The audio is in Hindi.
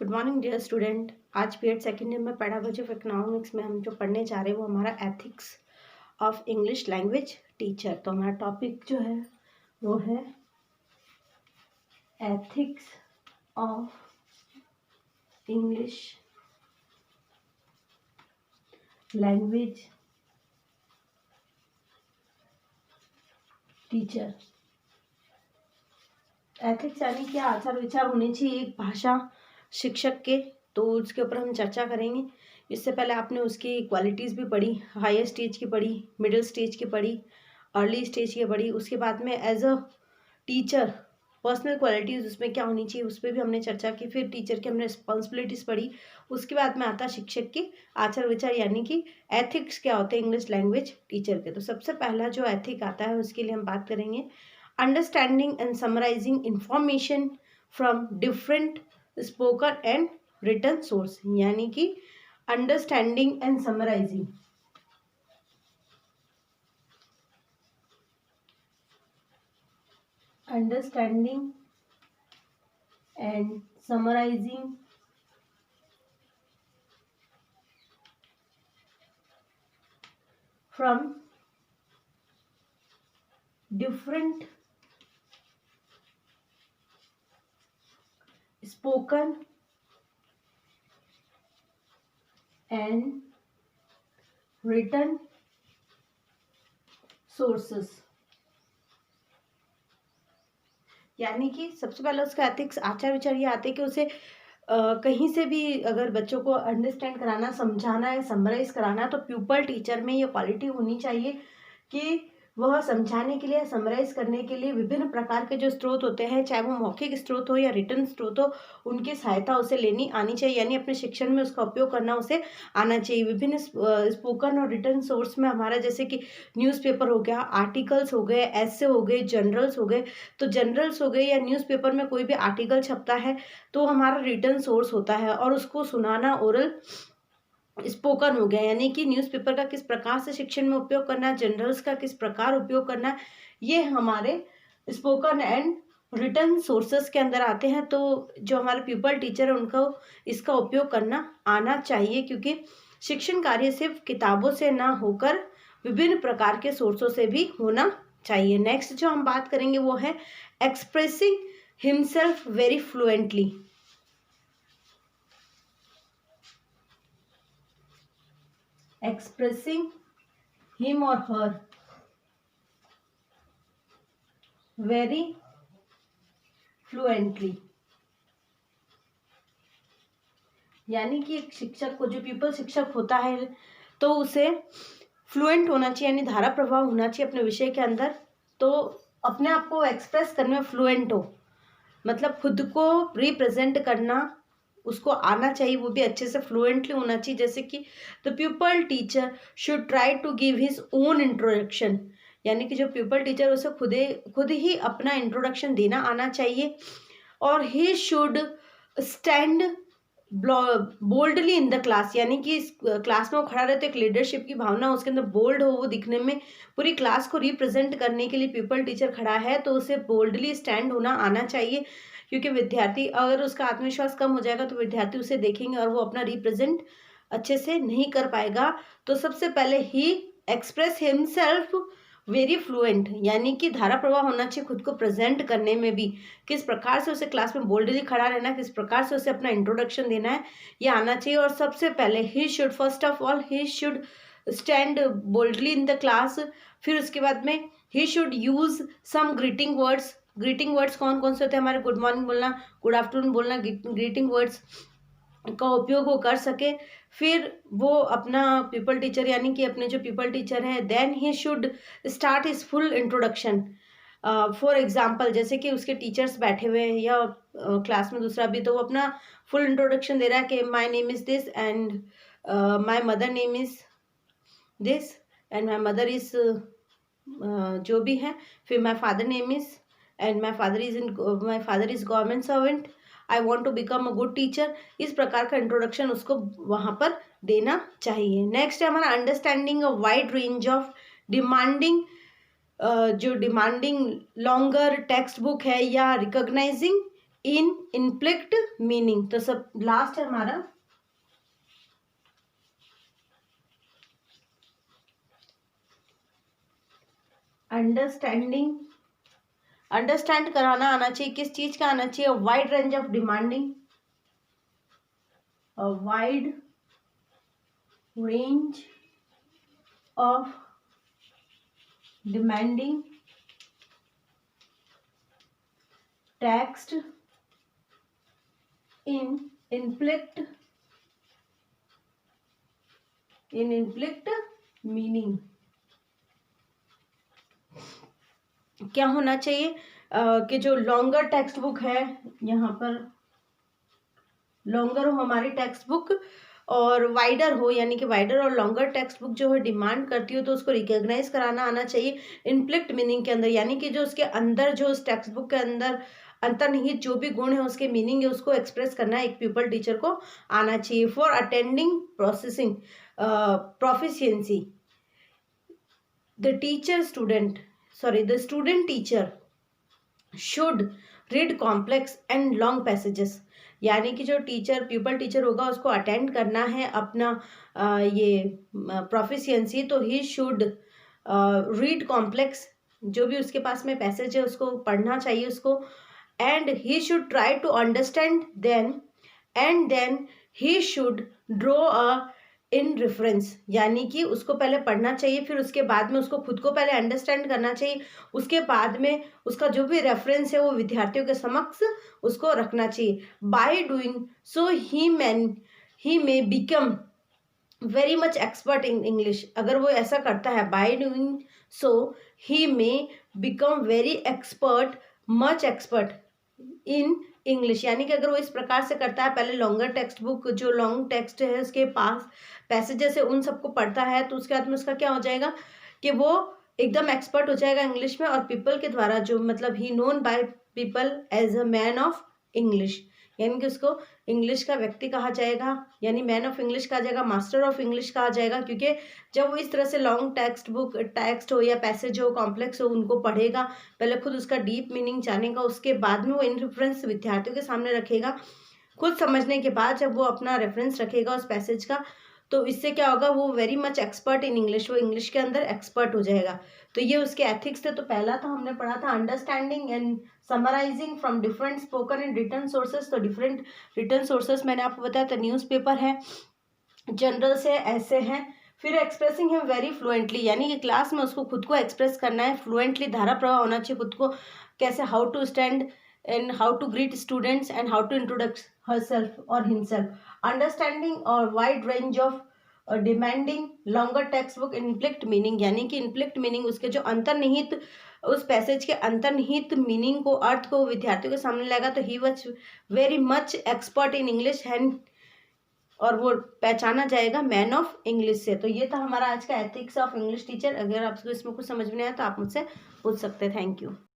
Good morning dear student. आज पीरियड सेकेंड ईयर में पेडागोजी ऑफ इकोनॉमिक्स में हम जो पढ़ने जा रहे हैं वो हमारा ethics of English language teacher. तो हमारा टॉपिक जो है वो है ethics of English language teacher. Ethics यानी कि आचार विचार होने चाहिए एक भाषा शिक्षक के, तो उसके ऊपर हम चर्चा करेंगे। इससे पहले आपने उसकी क्वालिटीज़ भी पढ़ी, हायर स्टेज की पढ़ी, मिडिल स्टेज की पढ़ी, अर्ली स्टेज की पढ़ी। उसके बाद में as a teacher personal qualities उसमें क्या होनी चाहिए उस पर भी हमने चर्चा की। फिर टीचर की हमने रिस्पॉन्सिबिलिटीज़ पढ़ी। उसके बाद में आता शिक्षक की आचार विचार यानी कि एथिक्स क्या होते हैं इंग्लिश लैंग्वेज टीचर के। तो सबसे पहला जो एथिक आता है उसके लिए हम बात करेंगे understanding and summarising information from different spoken and written source, यानी कि understanding and summarising from different spoken and written sources. यानी कि सबसे पहले उसका एथिक्स आचार विचार ये आते हैं कि उसे कहीं से भी अगर बच्चों को अंडरस्टैंड कराना, समझाना है, समराइज कराना है, तो प्यूपल टीचर में ये क्वालिटी होनी चाहिए कि वह समझाने के लिए, समराइज करने के लिए विभिन्न प्रकार के जो स्रोत होते हैं, चाहे वो मौखिक स्रोत हो या रिटन स्रोत हो, उनकी सहायता उसे लेनी आनी चाहिए। यानी अपने शिक्षण में उसका उपयोग करना उसे आना चाहिए। विभिन्न स्पोकन और रिटन सोर्स में हमारा जैसे कि न्यूज़पेपर हो गया, आर्टिकल्स हो गए, ऐसे हो गए, जनरल्स हो गए। तो जनरल्स हो गए या न्यूज़पेपर में कोई भी आर्टिकल छपता है तो हमारा रिटन सोर्स होता है, और उसको सुनाना ओरल स्पोकन हो गया। यानी कि न्यूज़पेपर का किस प्रकार से शिक्षण में उपयोग करना है, जनरल्स का किस प्रकार उपयोग करना है, ये हमारे स्पोकन एंड रिटन सोर्सेस के अंदर आते हैं। तो जो हमारे प्यूपल टीचर है उनको इसका उपयोग करना आना चाहिए, क्योंकि शिक्षण कार्य सिर्फ किताबों से ना होकर विभिन्न प्रकार के सोर्सों से भी होना चाहिए। नेक्स्ट जो हम बात करेंगे वो है expressing himself very fluently. expressing him or her very fluently। यानी कि एक शिक्षक को, जो पीपल शिक्षक होता है, तो उसे फ्लुएंट होना चाहिए, यानी धारा प्रभाव होना चाहिए अपने विषय के अंदर। तो अपने आप को एक्सप्रेस करने में फ्लुएंट हो, मतलब खुद को रिप्रेजेंट करना उसको आना चाहिए, वो भी अच्छे से फ्लुएंटली होना चाहिए। जैसे कि the pupil teacher should try to give his own introduction, यानी कि जो प्यूपल टीचर उसे खुद ही अपना इंट्रोडक्शन देना आना चाहिए। और ही should stand boldly in the class, यानी कि इस क्लास में वो खड़ा रहे तो एक लीडरशिप की भावना उसके अंदर बोल्ड हो, वो दिखने में पूरी क्लास को रिप्रेजेंट करने के लिए प्यूपल टीचर खड़ा है, तो उसे बोल्डली स्टैंड होना आना चाहिए। क्योंकि विद्यार्थी, अगर उसका आत्मविश्वास कम हो जाएगा तो विद्यार्थी उसे देखेंगे और वो अपना रिप्रेजेंट अच्छे से नहीं कर पाएगा। तो सबसे पहले ही एक्सप्रेस हिमसेल्फ वेरी फ्लुएंट, यानी कि धारा प्रवाह होना चाहिए खुद को प्रेजेंट करने में भी, किस प्रकार से उसे क्लास में बोल्डली खड़ा रहना है, किस प्रकार से उसे अपना इंट्रोडक्शन देना है, ये आना चाहिए। और सबसे पहले he should, first of all he should stand boldly in the class. फिर उसके बाद में he should use some greeting words. Greeting words कौन कौन से होते हैं हमारे? गुड मॉर्निंग बोलना, गुड आफ्टरनून बोलना, ग्रीटिंग वर्ड्स का उपयोग वो कर सके। फिर वो अपना पीपल टीचर, यानी कि अपने जो पीपल टीचर है, then he should start his full introduction. For example, जैसे कि उसके टीचर्स बैठे हुए हैं या क्लास में दूसरा भी, तो वो अपना फुल इंट्रोडक्शन दे रहा है कि my name is this and my mother name is this and my mother is जो भी है, फिर my father name is and my father is government servant, I want to become a good teacher. इस प्रकार का इंट्रोडक्शन उसको वहाँ पर देना चाहिए। नेक्स्ट है हमारा understanding a wide range of demanding, जो डिमांडिंग लॉन्गर टेक्स्ट बुक है, या रिकॉग्नाइजिंग इन इम्प्लिक्ट मीनिंग। तो सब लास्ट है हमारा अंडरस्टैंडिंग। अंडरस्टैंड कराना आना चाहिए, किस चीज का आना चाहिए? Wide range of demanding, a wide range of demanding text in inflict meaning। क्या होना चाहिए कि जो लॉन्गर टेक्स्ट बुक है, यहाँ पर लॉन्गर हो हमारी टेक्स्ट बुक और वाइडर हो, यानी कि वाइडर और लॉन्गर टेक्स्ट बुक जो है डिमांड करती हो, तो उसको रिकॉग्नाइज कराना आना चाहिए इनफ्लिक्ट मीनिंग के अंदर, यानी कि जो उसके अंदर, जो उस टेक्स्ट बुक के अंदर अंतर्निहित जो भी गुण है, उसके मीनिंग है, उसको एक्सप्रेस करना एक पीपल टीचर को आना चाहिए। For attending processing proficiency, the student teacher should read complex and long passages, यानी कि जो टीचर प्यूपल टीचर होगा उसको अटेंड करना है अपना ये प्रोफिशिएंसी, तो ही शुड रीड कॉम्प्लेक्स, जो भी उसके पास में पैसेज है उसको पढ़ना चाहिए उसको, and he should try to understand then, and then he should draw a in reference, यानी कि उसको पहले पढ़ना चाहिए, फिर उसके बाद में उसको खुद को पहले अंडरस्टैंड करना चाहिए, उसके बाद में उसका जो भी रेफरेंस है वो विद्यार्थियों के समक्ष उसको रखना चाहिए। By doing so he may become very much expert in English, अगर वो ऐसा करता है, by doing so he may become very expert, much expert in English, यानी कि अगर वो इस प्रकार से करता है, पहले लॉन्गर टेक्स्ट बुक, जो लॉन्ग टेक्स्ट है उसके पास पैसेजेस है उन सबको पढ़ता है, तो उसके बाद में उसका क्या हो जाएगा कि वो एकदम एक्सपर्ट हो जाएगा इंग्लिश में, और पीपल के द्वारा जो मतलब ही known by people as a man of English, यानी कि उसको इंग्लिश का व्यक्ति कहा जाएगा, यानी मैन ऑफ इंग्लिश कहा जाएगा, मास्टर ऑफ इंग्लिश कहा जाएगा, क्योंकि जब वो इस तरह से लॉन्ग टेक्स्ट बुक, टेक्स्ट हो या पैसेज हो, कॉम्प्लेक्स हो, उनको पढ़ेगा, पहले खुद उसका डीप मीनिंग जानेगा, उसके बाद में वो इन रेफरेंस विद्यार्थियों के सामने रखेगा, खुद समझने के बाद जब वो अपना रेफरेंस रखेगा उस पैसेज का, तो इससे क्या होगा, वो very much expert in English, वो इंग्लिश के अंदर एक्सपर्ट हो जाएगा। तो ये उसके एथिक्स थे। तो पहला तो हमने पढ़ा था understanding and summarising from different spoken and written sources. तो डिफरेंट रिटन सोर्सेस मैंने आपको बताया था, न्यूज़पेपर है, जनरल से ऐसे हैं। फिर एक्सप्रेसिंग हिम वेरी फ्लुएंटली, यानी कि क्लास में उसको खुद को एक्सप्रेस करना है फ्लुएंटली, धारा प्रवाह होना चाहिए खुद को, कैसे, how to stand and how to greet students and how to introduce herself or himself, understanding or wide range of demanding longer textbook inflict meaning, यानी कि inflict meaning उसके जो अंतर्निहित, उस पैसेज के अंतर्निहित मीनिंग को, अर्थ को विद्यार्थियों के सामने लाएगा। तो he was very much expert in English hand, और वो पहचाना जाएगा मैन ऑफ इंग्लिश से। तो ये था हमारा आज का एथिक्स ऑफ इंग्लिश टीचर। अगर आपको इसमें कुछ समझ में आया तो आप मुझसे पूछ सकते हैं। Thank you.